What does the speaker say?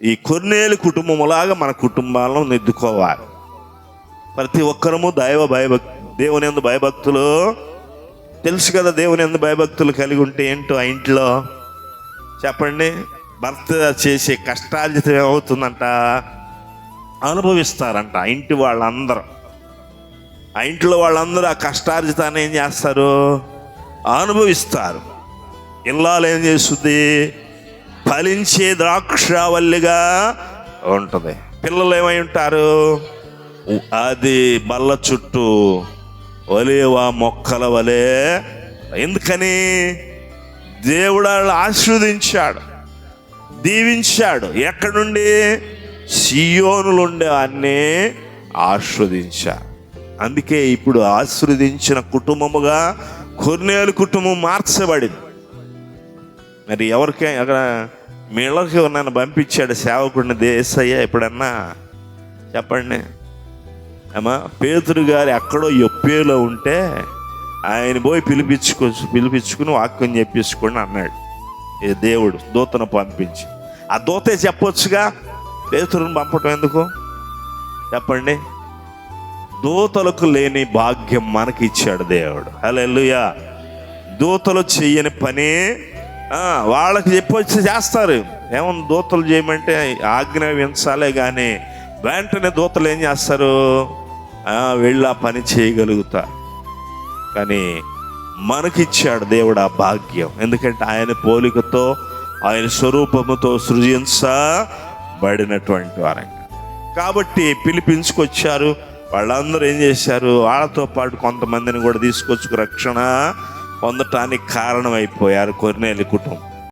ఈ కొర్నేలు కుటుంబములాగా మన కుటుంబాలను నెద్దుకోవాలి. ప్రతి ఒక్కరము దేవుని యందు భయభక్తులు తెలుసు కదా. దేవుని యందు భయభక్తులు కలిగి ఉంటే ఏంటో ఆ ఇంట్లో చెప్పండి. భర్త చేసే కష్టార్జితం ఏమవుతుందంట, అనుభవిస్తారంట ఇంటి వాళ్ళందరూ. ఆ ఇంట్లో వాళ్ళందరూ ఆ కష్టార్జితాన్ని ఏం చేస్తారు, అనుభవిస్తారు. ఇల్లాలు ఏం చేస్తుంది, ఫలించే ద్రాక్షవల్లిగా ఉంటుంది. పిల్లలు ఏమై ఉంటారు, అది బల్ల చుట్టూ ఒలీవ మొక్కల వలె. ఎందుకని, దేవుడు ఆశీర్వదించాడు, దీవించాడు. ఎక్కడి నుండి, సియోనులుండే అన్నీ ఆశీర్వదించాడు. అందుకే ఇప్పుడు ఆశీర్వదించిన కుటుంబముగా కొర్నేలు కుటుంబం మార్చబడింది. మరి ఎవరికై అక్కడ మీళ్ళకి నన్ను పంపించాడు సేవకుడిని యేసయ్య ఎప్పుడన్నా చెప్పండి. అమ్మా, పేతురు గారు ఎక్కడో యొప్పేలో ఉంటే ఆయన పోయి పిలిపించుకుని వాక్యం చెప్పించుకోండి అన్నాడు ఈ దేవుడు దూతను పంపించి. ఆ దూతే చెప్పొచ్చుగా, పేతురుని పంపటం ఎందుకు చెప్పండి. దూతలకు లేని భాగ్యం మనకి ఇచ్చాడు దేవుడు. హల్లెలూయా. దూతలు చెయ్యని పని వాళ్ళకి చెప్పొచ్చి చేస్తారు. ఏమన్నా దూతలు చేయమంటే ఆజ్ఞాపించాలే కానీ వెంటనే దూతలు ఏం చేస్తారు, వెళ్ళి ఆ పని చేయగలుగుతారు. కానీ మనకిచ్చాడు దేవుడు ఆ భాగ్యం. ఎందుకంటే ఆయన పోలికతో ఆయన స్వరూపముతో సృజించబడినటువంటి వారంగా. కాబట్టి పిలిపించుకొచ్చారు. వాళ్ళందరూ ఏం చేశారు, వాళ్ళతో పాటు కొంతమందిని కూడా తీసుకొచ్చి రక్షణ పొందటానికి కారణమైపోయారు కొర్నేలు కుటుంబం.